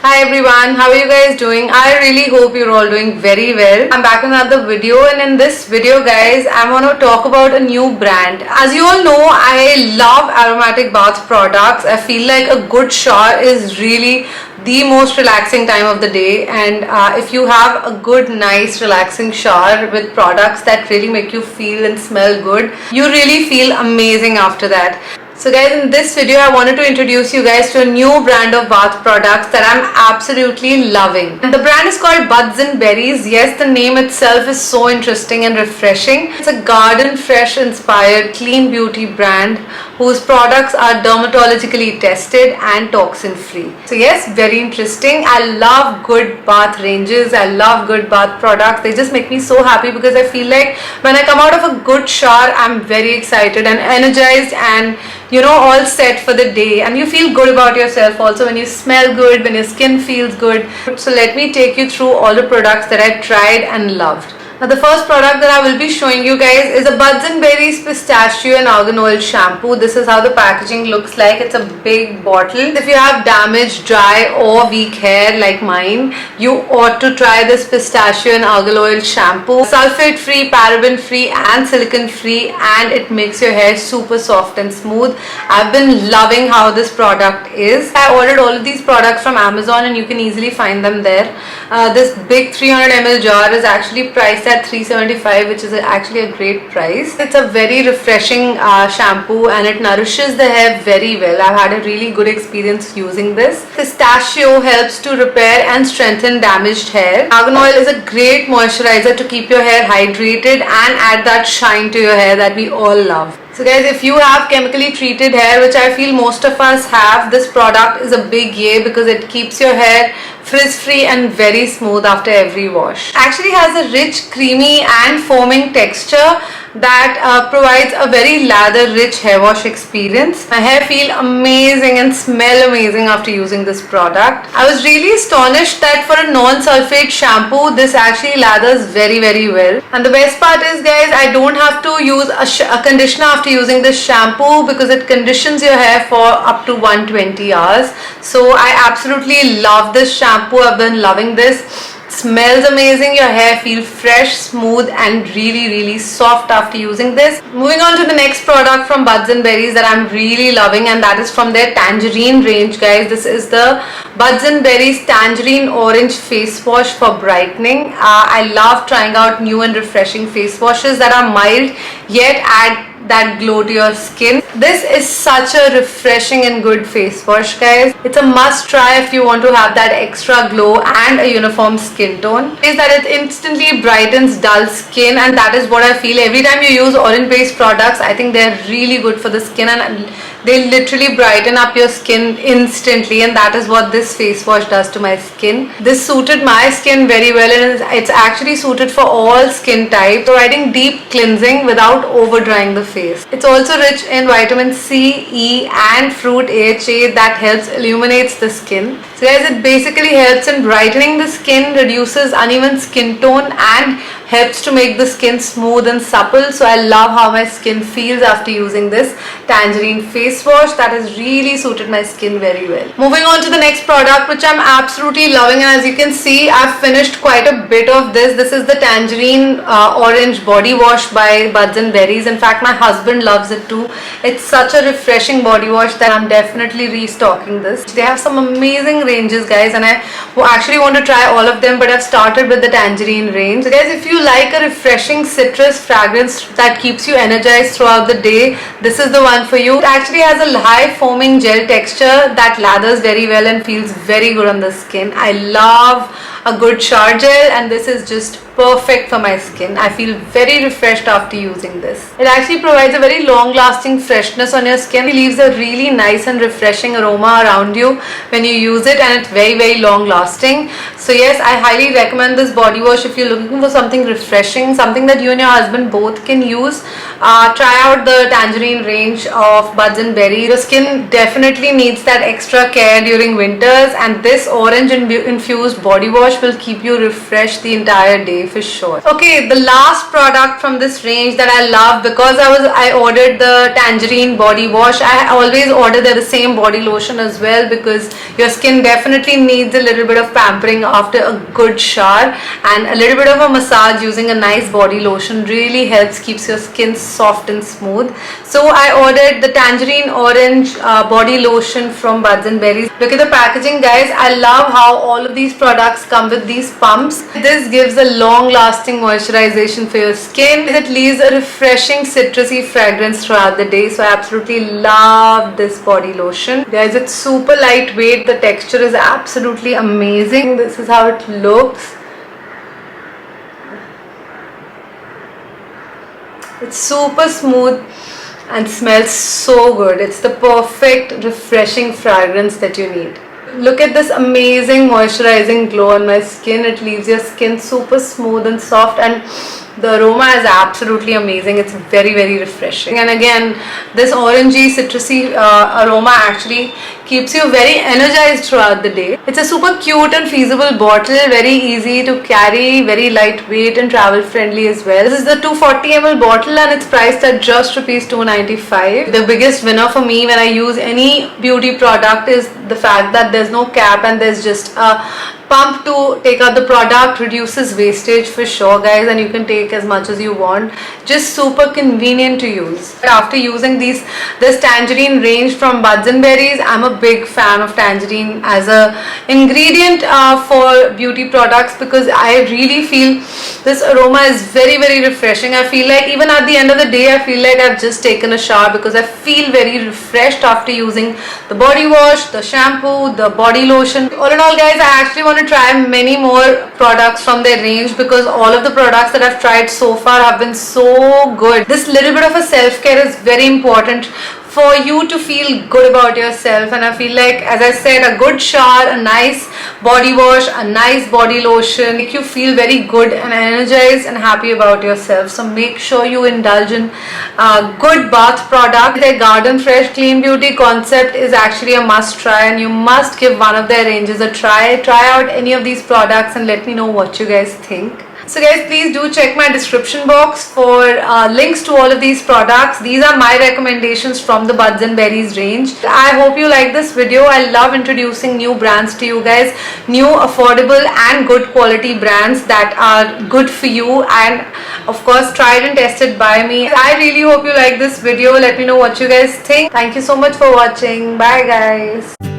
Hi everyone, how are you guys doing? I really hope you're all doing very well. I'm back with another video, and in this video guys, I'm going to talk about a new brand. As you all know, I love aromatic bath products. I feel like a good shower is really the most relaxing time of the day, and if you have a good nice relaxing shower with products that really make you feel and smell good, you really feel amazing after that. So guys, in this video I wanted to introduce you guys to a new brand of bath products that I'm absolutely loving. And the brand is called Buds and Berries. Yes, the name itself is so interesting and refreshing. It's a garden fresh inspired clean beauty brand whose products are dermatologically tested and toxin free. So yes, very interesting. I love good bath ranges. I love good bath products. They just make me so happy because I feel like when I come out of a good shower, I'm very excited and energized and all set for the day, and you feel good about yourself also when you smell good, when your skin feels good. So let me take you through all the products that I tried and loved. Now the first product that I will be showing you guys is a Buds and Berries Pistachio and Argan Oil Shampoo. This is how the packaging looks like. It's a big bottle. If you have damaged, dry or weak hair like mine, you ought to try this Pistachio and Argan Oil Shampoo. Sulfate free, paraben free and silicone free, and it makes your hair super soft and smooth. I've been loving how this product is. I ordered all of these products from Amazon and you can easily find them there. This big 300 ml jar is actually priced at $375, which is actually a great price. It's a very refreshing shampoo and it nourishes the hair very well. I've had a really good experience using this. Pistachio helps to repair and strengthen damaged hair. Argan oil is a great moisturizer to keep your hair hydrated and add that shine to your hair that we all love. So guys, if you have chemically treated hair, which I feel most of us have, this product is a big yay because it keeps your hair frizz-free and very smooth after every wash. Actually has a rich, creamy and foaming texture that provides a very lather-rich hair wash experience. My hair feel amazing and smell amazing after using this product. I was really astonished that for a non-sulfate shampoo, this actually lathers very well. And the best part is guys, I don't have to use a conditioner after using this shampoo because it conditions your hair for up to 120 hours. So I absolutely love this shampoo. I've been loving this. Smells amazing. Your hair feels fresh, smooth and really soft after using this. Moving on to the next product from Buds and Berries that I'm really loving, and that is from their Tangerine range guys. This is the Buds and Berries Tangerine Orange Face Wash for brightening. I love trying out new and refreshing face washes that are mild yet add that glow to your skin. This is such a refreshing and good face wash guys. It's a must try if you want to have that extra glow and a uniform skin tone. Is that it instantly brightens dull skin, and that is what I feel every time you use orange based products. I think they're really good for the skin and they literally brighten up your skin instantly, and that is what this face wash does to my skin. This suited my skin very well and it's actually suited for all skin types, providing deep cleansing without over drying the face. It's also rich in vitamin C, E and fruit AHA that helps illuminates the skin. So guys, it basically helps in brightening the skin, reduces uneven skin tone and helps to make the skin smooth and supple. So I love how my skin feels after using this Tangerine face wash. That has really suited my skin very well. Moving on to the next product, which I'm absolutely loving, and as you can see, I've finished quite a bit of this. This is the Tangerine Orange Body Wash by Buds and Berries. In fact, my husband loves it too. It's such a refreshing body wash that I'm definitely restocking this. They have some amazing ranges guys, and I actually want to try all of them, but I've started with the Tangerine range. So guys, if you like a refreshing citrus fragrance that keeps you energized throughout the day, this is the one for you. It actually has a high foaming gel texture that lathers very well and feels very good on the skin. I love a good shower gel, and this is just perfect for my skin. I feel very refreshed after using this. It actually provides a very long lasting freshness on your skin. It leaves a really nice and refreshing aroma around you when you use it, and it's very long lasting. So yes, I highly recommend this body wash if you're looking for something refreshing, something that you and your husband both can use. Try out the Tangerine range of Buds and Berry. Your skin definitely needs that extra care during winters, and this orange infused body wash will keep you refreshed the entire day for sure. Okay, the last product from this range that I love, because I ordered the Tangerine body wash. I always order the same body lotion as well, because your skin definitely needs a little bit of pampering after a good shower, and a little bit of a massage using a nice body lotion really helps, keeps your skin soft and smooth. So I ordered the Tangerine orange body lotion from Buds and Berries. Look at the packaging, guys. I love how all of these products come with these pumps. This gives a long lasting moisturization for your skin. It leaves a refreshing citrusy fragrance throughout the day. So I absolutely love this body lotion, guys. It's super lightweight. The texture is absolutely amazing. This is how it looks. It's super smooth and smells so good. It's the perfect refreshing fragrance that you need. Look at this amazing moisturizing glow on my skin. It leaves your skin super smooth and soft, and the aroma is absolutely amazing. It's very, very refreshing. And again, this orangey citrusy aroma actually keeps you very energized throughout the day. It's a super cute and feasible bottle, very easy to carry, very lightweight and travel friendly as well. This is the 240 ml bottle and it's priced at just rupees 295. The biggest winner for me when I use any beauty product is the fact that there's no cap and there's just a pump to take out the product. Reduces wastage for sure, guys, and you can take as much as you want. Just super convenient to use. After using this Tangerine range from Buds and Berries, I'm a big fan of Tangerine as a ingredient for beauty products, because I really feel this aroma is very, very refreshing. I feel like even at the end of the day, I feel like I've just taken a shower, because I feel very refreshed after using the body wash, the shampoo, the body lotion. All in all, guys, I actually want to try many more products from their range, because all of the products that I've tried so far have been so good. This little bit of a self-care is very important for you to feel good about yourself, and I feel like, as I said, a good shower, a nice body wash, a nice body lotion make you feel very good and energized and happy about yourself. So make sure you indulge in good bath product. Their Garden Fresh Clean Beauty concept is actually a must try, and you must give one of their ranges a try. Try out any of these products and let me know what you guys think. So guys, please do check my description box for links to all of these products. These are my recommendations from the Buds and Berries range. I hope you like this video. I love introducing new brands to you guys, new affordable and good quality brands that are good for you and of course tried and tested by me. I really hope you like this video. Let me know what you guys think. Thank you so much for watching. Bye guys.